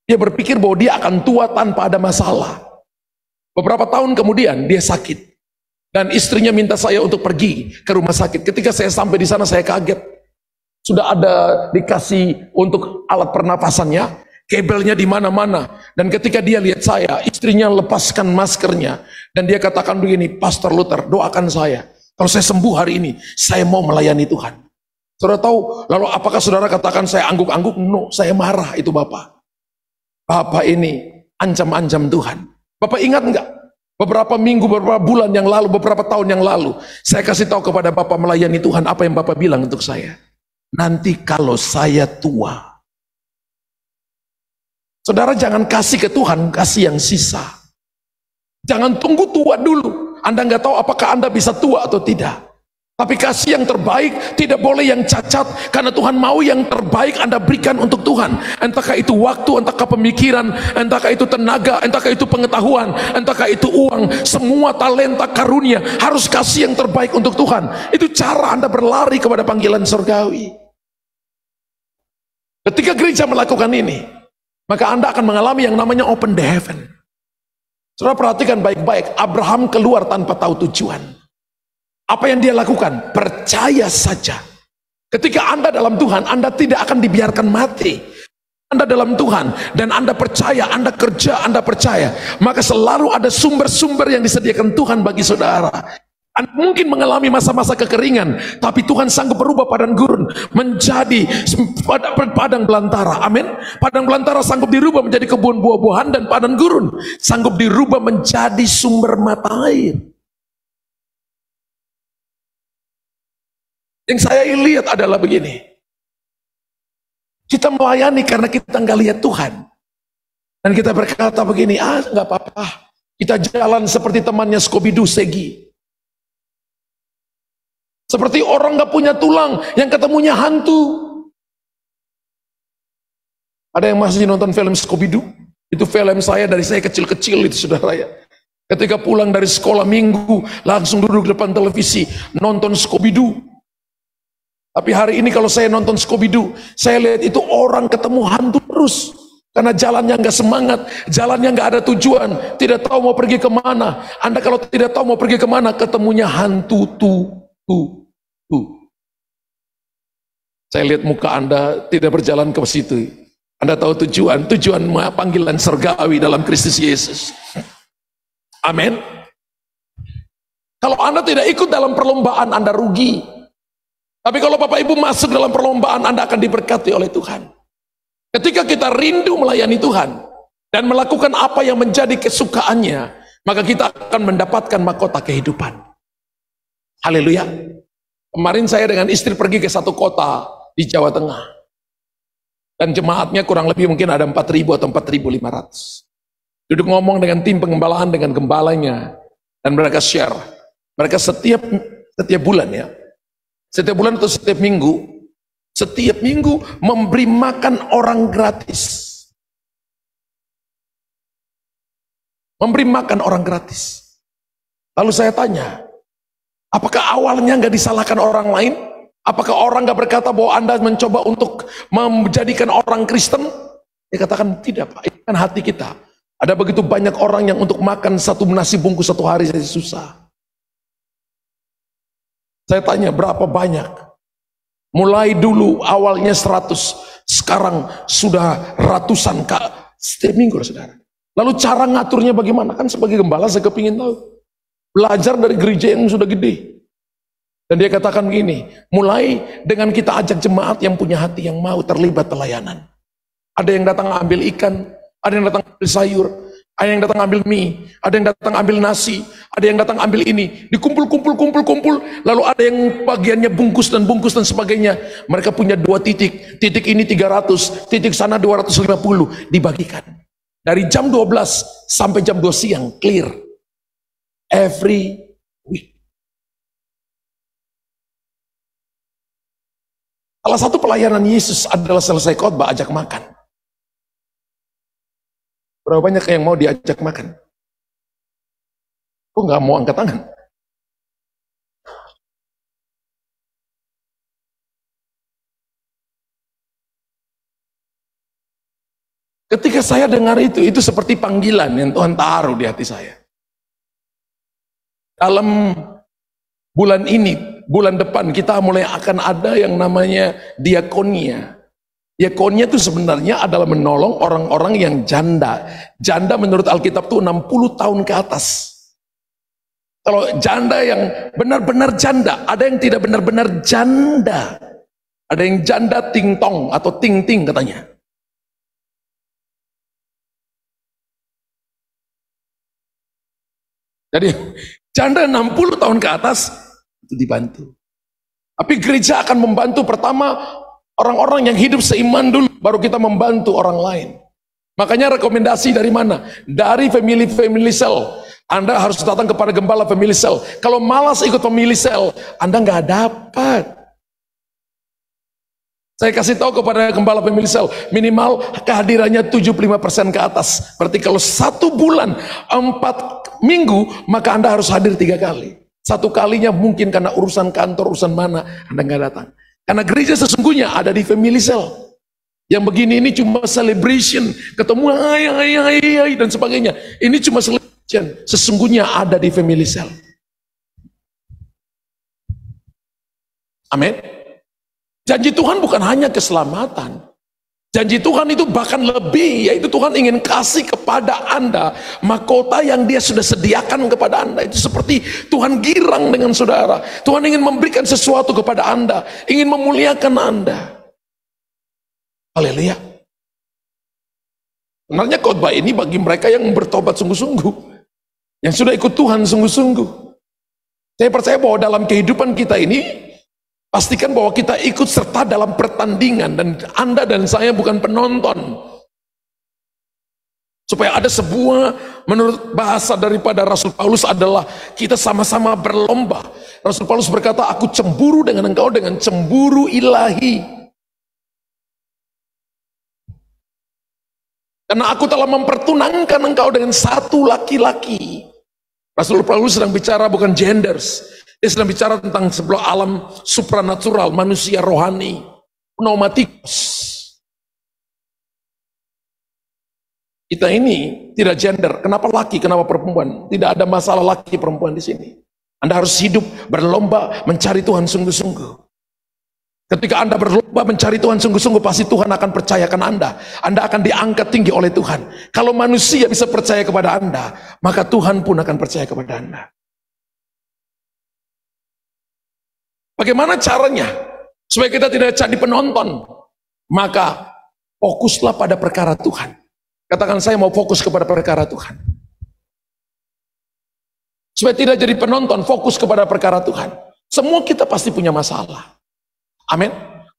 Dia berpikir bahwa dia akan tua tanpa ada masalah. Beberapa tahun kemudian, dia sakit. Dan istrinya minta saya untuk pergi ke rumah sakit. Ketika saya sampai di sana, saya kaget. Sudah ada dikasih untuk alat pernapasannya, kabelnya di mana-mana. Dan ketika dia lihat saya, istrinya lepaskan maskernya. Dan dia katakan begini, Pastor Luther, doakan saya. Kalau saya sembuh hari ini, saya mau melayani Tuhan. Saudara tahu, lalu apakah saudara katakan saya angguk-angguk? No, saya marah itu Bapak. Bapak ini ancam-ancam Tuhan. Bapak ingat enggak? Beberapa minggu, beberapa bulan yang lalu, beberapa tahun yang lalu, saya kasih tahu kepada Bapak melayani Tuhan, apa yang Bapak bilang untuk saya? Nanti kalau saya tua. Saudara jangan kasih ke Tuhan, kasih yang sisa. Jangan tunggu tua dulu. Anda nggak tahu apakah Anda bisa tua atau tidak. Tapi kasih yang terbaik, tidak boleh yang cacat. Karena Tuhan mau yang terbaik Anda berikan untuk Tuhan. Entahkah itu waktu, entahkah pemikiran, entahkah itu tenaga, entahkah itu pengetahuan, entahkah itu uang. Semua talenta karunia harus kasih yang terbaik untuk Tuhan. Itu cara Anda berlari kepada panggilan surgawi. Ketika gereja melakukan ini, maka Anda akan mengalami yang namanya open the heaven. Saudara perhatikan baik-baik, Abraham keluar tanpa tahu tujuan. Apa yang dia lakukan? Percaya saja. Ketika Anda dalam Tuhan, Anda tidak akan dibiarkan mati. Anda dalam Tuhan, dan Anda percaya, Anda kerja, Anda percaya, maka selalu ada sumber-sumber yang disediakan Tuhan bagi saudara. Anda mungkin mengalami masa-masa kekeringan, tapi Tuhan sanggup berubah padang gurun menjadi padang belantara. Amin. Padang belantara sanggup dirubah menjadi kebun buah-buahan, dan padang gurun sanggup dirubah menjadi sumber mata air. Yang saya lihat adalah begini. Kita melayani karena kita nggak lihat Tuhan. Dan kita berkata begini, nggak apa-apa. Kita jalan seperti temannya Scooby-Doo, Segi. Seperti orang gak punya tulang yang ketemunya hantu. Ada yang masih nonton film Scooby-Doo? Itu film saya dari saya kecil-kecil itu, saudara ya. Ketika pulang dari sekolah minggu, langsung duduk depan televisi, nonton Scooby-Doo. Tapi hari ini kalau saya nonton Scooby-Doo, saya lihat itu orang ketemu hantu terus. Karena jalannya nggak semangat, jalannya nggak ada tujuan, tidak tahu mau pergi kemana. Anda kalau tidak tahu mau pergi kemana, ketemunya hantu tuh. Saya lihat muka Anda tidak berjalan ke situ. Anda tahu tujuan panggilan surgawi dalam Kristus Yesus. Amin. Kalau Anda tidak ikut dalam perlombaan, Anda rugi. Tapi kalau Bapak Ibu masuk dalam perlombaan, Anda akan diberkati oleh Tuhan. Ketika kita rindu melayani Tuhan dan melakukan apa yang menjadi kesukaannya, maka kita akan mendapatkan mahkota kehidupan. Haleluya. Kemarin saya dengan istri pergi ke satu kota di Jawa Tengah. Dan jemaatnya kurang lebih mungkin ada 4.000 atau 4.500. Duduk ngomong dengan tim pengembalaan, dengan gembalanya. Dan mereka share. Mereka setiap bulan ya. Setiap bulan atau setiap minggu memberi makan orang gratis. Memberi makan orang gratis. Lalu saya tanya, apakah awalnya nggak disalahkan orang lain? Apakah orang gak berkata bahwa Anda mencoba untuk menjadikan orang Kristen? Dia katakan tidak Pak, itu kan hati kita. Ada begitu banyak orang yang untuk makan satu nasi bungkus satu hari saja susah. Saya tanya berapa banyak? Mulai dulu awalnya 100, sekarang sudah ratusan Kak, setiap minggu saudara. Lalu cara ngaturnya bagaimana? Kan sebagai gembala saya kepingin tahu. Belajar dari gereja yang sudah gede. Dan dia katakan begini, mulai dengan kita ajak jemaat yang punya hati yang mau terlibat pelayanan. Ada yang datang ambil ikan, ada yang datang ambil sayur, ada yang datang ambil mie, ada yang datang ambil nasi, ada yang datang ambil ini. Dikumpul, lalu ada yang bagiannya bungkus dan sebagainya. Mereka punya 2 titik, titik ini 300, titik sana 250, dibagikan. Dari jam 12 sampai jam 2 siang, clear. Every week. Salah satu pelayanan Yesus adalah selesai khotbah ajak makan. Berapa banyak yang mau diajak makan? Kok nggak mau angkat tangan? Ketika saya dengar itu seperti panggilan yang Tuhan taruh di hati saya. Dalam bulan ini, bulan depan kita mulai akan ada yang namanya diakonia. Diakonia itu sebenarnya adalah menolong orang-orang yang janda. Janda menurut Alkitab itu 60 tahun ke atas. Kalau janda yang benar-benar janda, ada yang tidak benar-benar janda. Ada yang janda ting-tong atau ting-ting katanya. Jadi janda 60 tahun ke atas itu dibantu. Tapi gereja akan membantu pertama orang-orang yang hidup seiman dulu, baru kita membantu orang lain. Makanya rekomendasi dari mana? Dari family cell. Anda harus datang kepada gembala family cell. Kalau malas ikut family cell, Anda nggak dapat. Saya kasih tahu kepada gembala family cell, minimal kehadirannya 75% ke atas. Berarti kalau 1 bulan 4 minggu, maka Anda harus hadir 3 kali. 1 kalinya mungkin karena urusan kantor, urusan mana, Anda nggak datang. Karena gereja sesungguhnya ada di family cell. Yang begini ini cuma celebration, ketemu ay dan sebagainya. Ini cuma celebration. Sesungguhnya ada di family cell. Amin. Janji Tuhan bukan hanya keselamatan. Janji Tuhan itu bahkan lebih, yaitu Tuhan ingin kasih kepada Anda mahkota yang Dia sudah sediakan kepada Anda. Itu seperti Tuhan girang dengan saudara. Tuhan ingin memberikan sesuatu kepada Anda, ingin memuliakan Anda. Haleluya. Sebenarnya khotbah ini bagi mereka yang bertobat sungguh-sungguh, yang sudah ikut Tuhan sungguh-sungguh. Saya percaya bahwa dalam kehidupan kita ini, pastikan bahwa kita ikut serta dalam pertandingan, dan Anda dan saya bukan penonton. Supaya ada sebuah, menurut bahasa daripada Rasul Paulus adalah kita sama-sama berlomba. Rasul Paulus berkata, aku cemburu dengan engkau dengan cemburu ilahi. Karena aku telah mempertunangkan engkau dengan satu laki-laki. Rasul Paulus sedang bicara bukan genders. Dia sedang bicara tentang sebuah alam supranatural, manusia rohani, pneumatikos. Kita ini tidak gender. Kenapa laki? Kenapa perempuan? Tidak ada masalah laki perempuan di sini. Anda harus hidup berlomba mencari Tuhan sungguh-sungguh. Ketika Anda berlomba mencari Tuhan sungguh-sungguh, pasti Tuhan akan percayakan Anda. Anda akan diangkat tinggi oleh Tuhan. Kalau manusia bisa percaya kepada Anda, maka Tuhan pun akan percaya kepada Anda. Bagaimana caranya? Supaya kita tidak jadi penonton. Maka fokuslah pada perkara Tuhan. Katakan, saya mau fokus kepada perkara Tuhan. Supaya tidak jadi penonton, fokus kepada perkara Tuhan. Semua kita pasti punya masalah. Amin.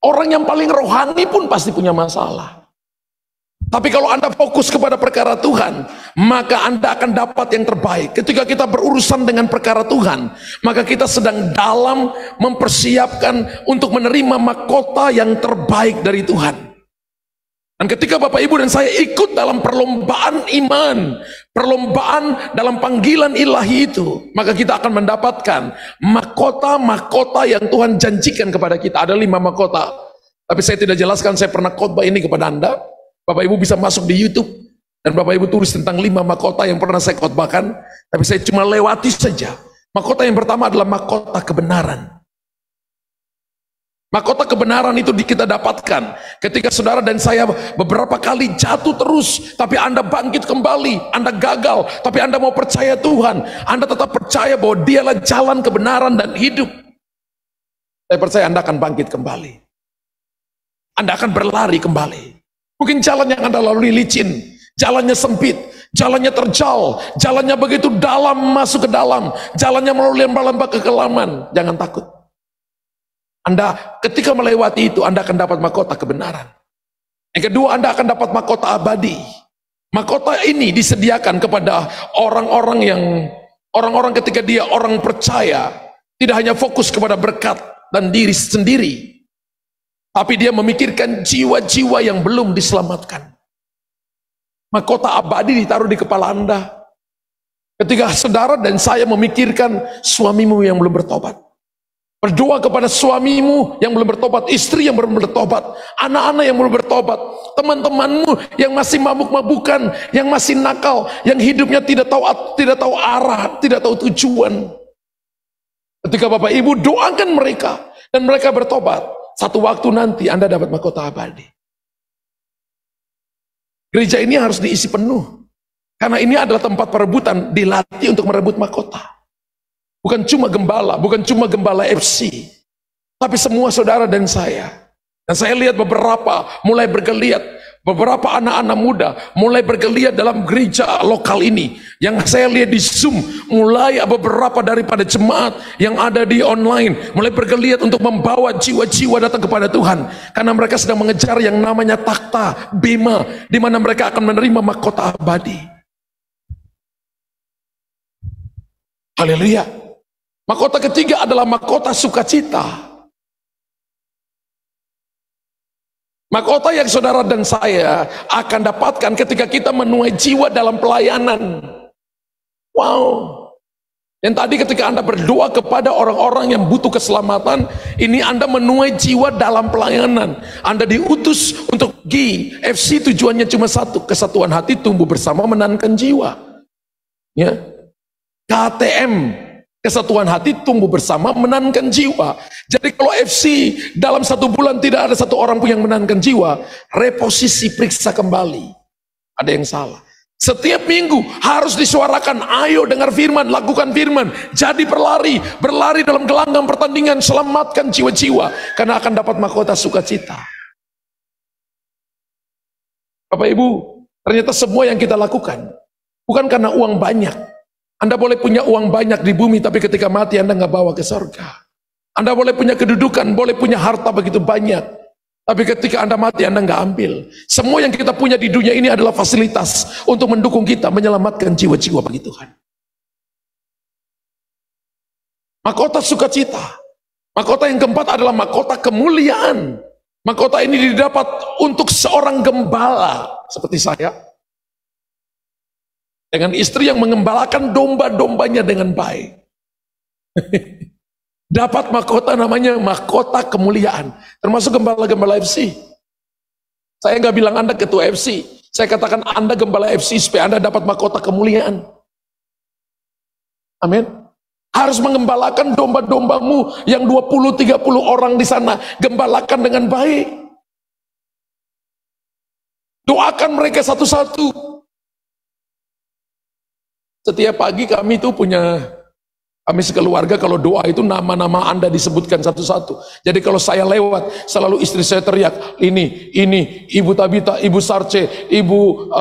Orang yang paling rohani pun pasti punya masalah. Tapi kalau Anda fokus kepada perkara Tuhan, maka Anda akan dapat yang terbaik. Ketika kita berurusan dengan perkara Tuhan, maka kita sedang dalam mempersiapkan untuk menerima mahkota yang terbaik dari Tuhan. Dan ketika Bapak Ibu dan saya ikut dalam perlombaan iman, perlombaan dalam panggilan ilahi itu, maka kita akan mendapatkan mahkota-mahkota yang Tuhan janjikan kepada kita. Ada 5 mahkota. Tapi saya tidak jelaskan, saya pernah khotbah ini kepada Anda. Bapak Ibu bisa masuk di YouTube dan Bapak Ibu tulis tentang 5 mahkota yang pernah saya khotbahkan. Tapi saya cuma lewati saja. Mahkota yang pertama adalah mahkota kebenaran. Mahkota kebenaran itu kita dapatkan ketika saudara dan saya beberapa kali jatuh terus, tapi Anda bangkit kembali. Anda gagal, tapi Anda mau percaya Tuhan. Anda tetap percaya bahwa Dialah jalan kebenaran dan hidup. Saya percaya Anda akan bangkit kembali. Anda akan berlari kembali. Mungkin jalan yang Anda lalui licin, jalannya sempit, jalannya terjal, jalannya begitu dalam, masuk ke dalam, jalannya melalui lembah-lembah kekelaman. Jangan takut. Anda ketika melewati itu, Anda akan dapat mahkota kebenaran. Yang kedua, Anda akan dapat mahkota abadi. Mahkota ini disediakan kepada orang-orang ketika dia orang percaya, tidak hanya fokus kepada berkat dan diri sendiri, tapi dia memikirkan jiwa-jiwa yang belum diselamatkan. Mahkota abadi ditaruh di kepala Anda. Ketika saudara dan saya memikirkan suamimu yang belum bertobat, berdoa kepada suamimu yang belum bertobat, istri yang belum bertobat, anak-anak yang belum bertobat, teman-temanmu yang masih mabuk-mabukan, yang masih nakal, yang hidupnya tidak tahu arah, tidak tahu tujuan. Ketika Bapak Ibu doakan mereka dan mereka bertobat, satu waktu nanti Anda dapat mahkota abadi. Gereja ini harus diisi penuh, karena ini adalah tempat perebutan, dilatih untuk merebut mahkota. Bukan cuma gembala FC, tapi semua saudara dan saya. Dan saya lihat beberapa mulai bergeliat, beberapa anak-anak muda mulai bergeliat dalam gereja lokal ini. Yang saya lihat di Zoom, mulai beberapa daripada jemaat yang ada di online mulai bergeliat untuk membawa jiwa-jiwa datang kepada Tuhan. Karena mereka sedang mengejar yang namanya takhta bema, di mana mereka akan menerima mahkota abadi. Haleluya. Mahkota ketiga adalah mahkota sukacita. Mahkota yang saudara dan saya akan dapatkan ketika kita menuai jiwa dalam pelayanan. Wow. Yang tadi ketika Anda berdoa kepada orang-orang yang butuh keselamatan, ini Anda menuai jiwa dalam pelayanan. Anda diutus untuk FC, tujuannya cuma satu, kesatuan hati tumbuh bersama menanamkan jiwa. Ya. KTM, kesatuan hati tumbuh bersama menanamkan jiwa. Jadi kalau FC dalam 1 bulan tidak ada satu orang pun yang menanamkan jiwa, reposisi, periksa kembali. Ada yang salah. Setiap minggu harus disuarakan, ayo dengar firman, lakukan firman, jadi berlari dalam gelanggang pertandingan, selamatkan jiwa-jiwa, karena akan dapat mahkota sukacita. Bapak Ibu, ternyata semua yang kita lakukan bukan karena uang banyak. Anda boleh punya uang banyak di bumi, tapi ketika mati Anda nggak bawa ke surga. Anda boleh punya kedudukan, boleh punya harta begitu banyak, Tapi ketika Anda mati, Anda nggak ambil. Semua yang kita punya di dunia ini adalah fasilitas untuk mendukung kita menyelamatkan jiwa-jiwa bagi Tuhan. Mahkota sukacita. Mahkota yang keempat adalah mahkota kemuliaan. Mahkota ini didapat untuk seorang gembala seperti saya. Dengan istri yang mengembalakan domba-dombanya dengan baik. Dapat mahkota namanya mahkota kemuliaan. Termasuk gembala-gembala FC. Saya nggak bilang Anda ketua FC. Saya katakan Anda gembala FC supaya Anda dapat mahkota kemuliaan. Amin. Harus mengembalakan domba-dombamu yang 20-30 orang di sana. Gembalakan dengan baik. Doakan mereka satu-satu. Setiap pagi kami itu kami sekeluarga kalau doa itu nama-nama Anda disebutkan satu-satu. Jadi kalau saya lewat, selalu istri saya teriak, ini, Ibu Tabita, Ibu Sarce, Ibu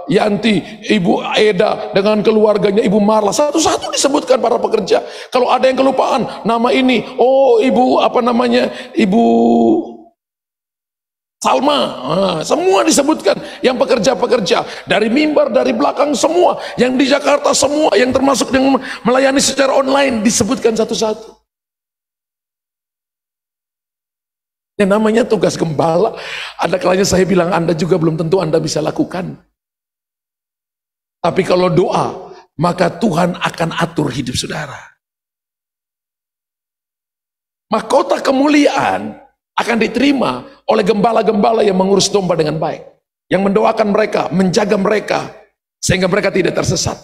Yanti, Ibu Eda, dengan keluarganya, Ibu Marla, satu-satu disebutkan para pekerja. Kalau ada yang kelupaan, nama ini, oh Ibu, Ibu Salma, semua disebutkan, yang pekerja-pekerja, dari mimbar, dari belakang semua, yang di Jakarta semua, yang termasuk yang melayani secara online, disebutkan satu-satu. Yang namanya tugas gembala, ada kalanya saya bilang Anda juga belum tentu Anda bisa lakukan. Tapi kalau doa, maka Tuhan akan atur hidup saudara. Mahkota kemuliaan akan diterima oleh gembala-gembala yang mengurus domba dengan baik, yang mendoakan mereka, menjaga mereka, sehingga mereka tidak tersesat.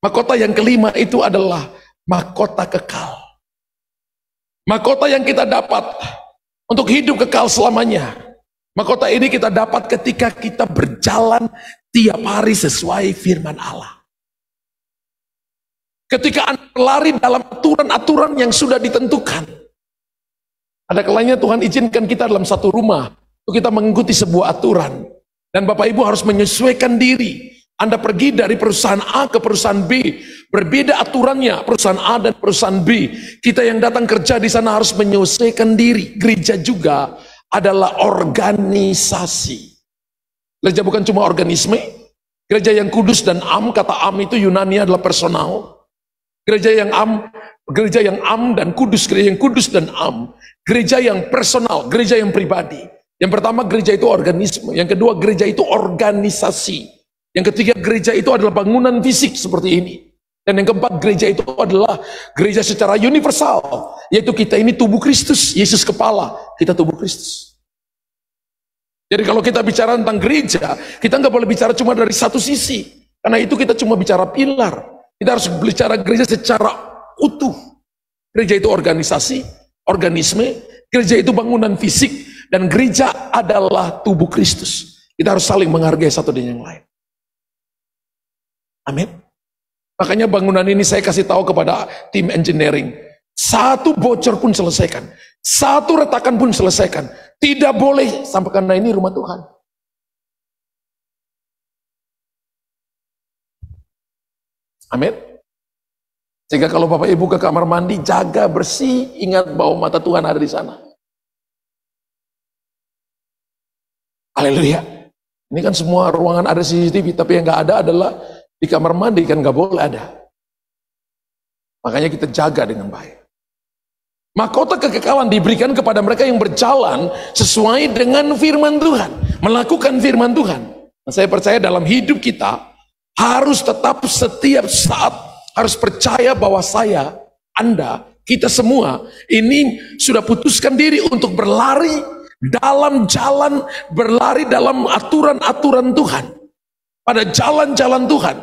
Mahkota yang kelima itu adalah mahkota kekal. Mahkota yang kita dapat untuk hidup kekal selamanya. Mahkota ini kita dapat ketika kita berjalan tiap hari sesuai firman Allah. Ketika Anda berlari dalam aturan-aturan yang sudah ditentukan. Ada kalanya Tuhan izinkan kita dalam satu rumah, untuk kita mengikuti sebuah aturan. Dan Bapak Ibu harus menyesuaikan diri. Anda pergi dari perusahaan A ke perusahaan B, berbeda aturannya, perusahaan A dan perusahaan B. Kita yang datang kerja di sana harus menyesuaikan diri. Gereja juga adalah organisasi. Gereja bukan cuma organisme. Gereja yang kudus dan am, kata am itu Yunani adalah personal. Gereja yang am dan kudus, gereja yang kudus dan am. Gereja yang personal, gereja yang pribadi. Yang pertama gereja itu organisme, yang kedua gereja itu organisasi. Yang ketiga gereja itu adalah bangunan fisik seperti ini. Dan yang keempat gereja itu adalah gereja secara universal, yaitu kita ini tubuh Kristus, Yesus kepala, kita tubuh Kristus. Jadi kalau kita bicara tentang gereja, kita nggak boleh bicara cuma dari satu sisi, karena itu kita cuma bicara pilar. Kita harus bicara gereja secara utuh. Gereja itu organisasi, organisme, gereja itu bangunan fisik, dan gereja adalah tubuh Kristus. Kita harus saling menghargai satu dengan yang lain. Amin. Makanya bangunan ini saya kasih tahu kepada tim engineering. Satu bocor pun selesaikan. Satu retakan pun selesaikan. Tidak boleh sampai karena ini rumah Tuhan. Amin. Sehingga kalau Bapak Ibu ke kamar mandi, jaga bersih, ingat bahwa mata Tuhan ada di sana. Haleluya. Ini kan semua ruangan ada CCTV, tapi yang nggak ada adalah di kamar mandi, kan nggak boleh ada. Makanya kita jaga dengan baik. Mahkota kekekalan diberikan kepada mereka yang berjalan sesuai dengan firman Tuhan, melakukan firman Tuhan. Nah, saya percaya dalam hidup kita harus tetap setiap saat harus percaya bahwa saya, Anda, kita semua ini sudah putuskan diri untuk berlari dalam jalan, berlari dalam aturan-aturan Tuhan, pada jalan-jalan Tuhan.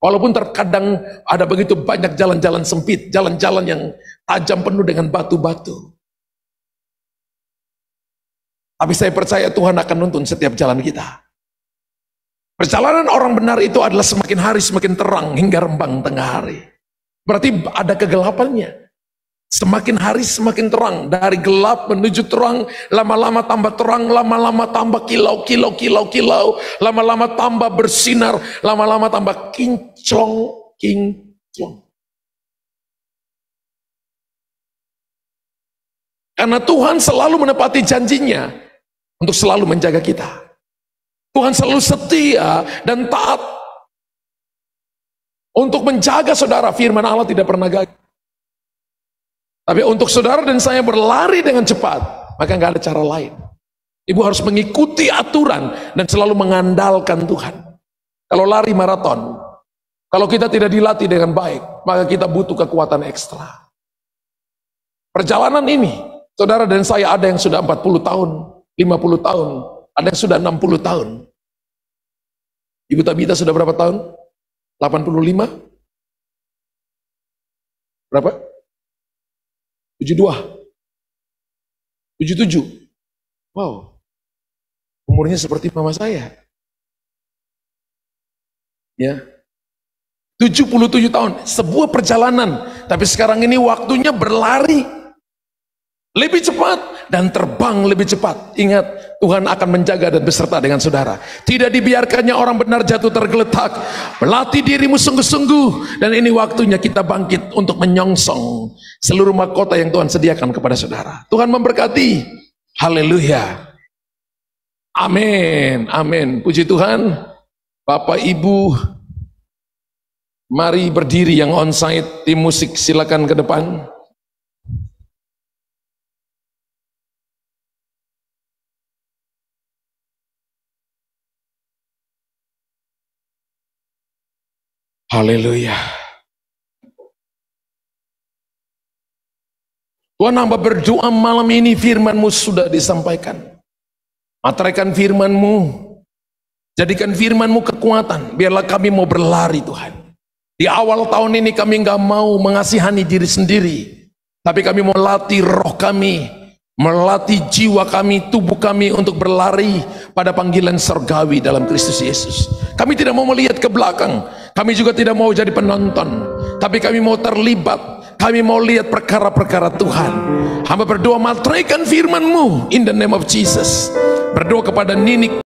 Walaupun terkadang ada begitu banyak jalan-jalan sempit, jalan-jalan yang tajam penuh dengan batu-batu. Tapi saya percaya Tuhan akan nuntun setiap jalan kita. Perjalanan orang benar itu adalah semakin hari semakin terang hingga rembang tengah hari. Berarti ada kegelapannya. Semakin hari semakin terang, dari gelap menuju terang, lama-lama tambah terang, lama-lama tambah kilau, lama-lama tambah bersinar, lama-lama tambah kinclong. Karena Tuhan selalu menepati janjinya untuk selalu menjaga kita. Tuhan selalu setia dan taat untuk menjaga saudara. Firman Allah tidak pernah gagal. Tapi untuk saudara dan saya berlari dengan cepat, maka nggak ada cara lain. Ibu harus mengikuti aturan dan selalu mengandalkan Tuhan. Kalau lari maraton, kalau kita tidak dilatih dengan baik, maka kita butuh kekuatan ekstra. Perjalanan ini, saudara dan saya ada yang sudah 40 tahun, 50 tahun, ada yang sudah 60 tahun. Ibu Tabita sudah berapa tahun? 85? Berapa? 72? 77? Wow, umurnya seperti mama saya. Ya, 77 tahun, sebuah perjalanan. Tapi sekarang ini waktunya berlari lebih cepat dan terbang lebih cepat. Ingat, Tuhan akan menjaga dan beserta dengan saudara. Tidak dibiarkannya orang benar jatuh tergeletak. Melatih dirimu sungguh-sungguh. Dan ini waktunya kita bangkit untuk menyongsong seluruh mahkota yang Tuhan sediakan kepada saudara. Tuhan memberkati. Haleluya. Amin. Amin. Puji Tuhan. Bapak Ibu, mari berdiri yang onsite. Tim musik silakan ke depan. Haleluya. Tuhan, hamba berdoa malam ini firman-Mu sudah disampaikan. Materaikan firman-Mu, jadikan firman-Mu kekuatan. Biarlah kami mau berlari Tuhan. Di awal tahun ini kami nggak mau mengasihani diri sendiri, tapi kami mau latih roh kami, melatih jiwa kami, tubuh kami untuk berlari pada panggilan surgawi dalam Kristus Yesus. Kami tidak mau melihat ke belakang, kami juga tidak mau jadi penonton, tapi kami mau terlibat, kami mau lihat perkara-perkara Tuhan. Hamba berdoa materaikan firman-Mu in the name of Jesus. Berdoa kepada Ninik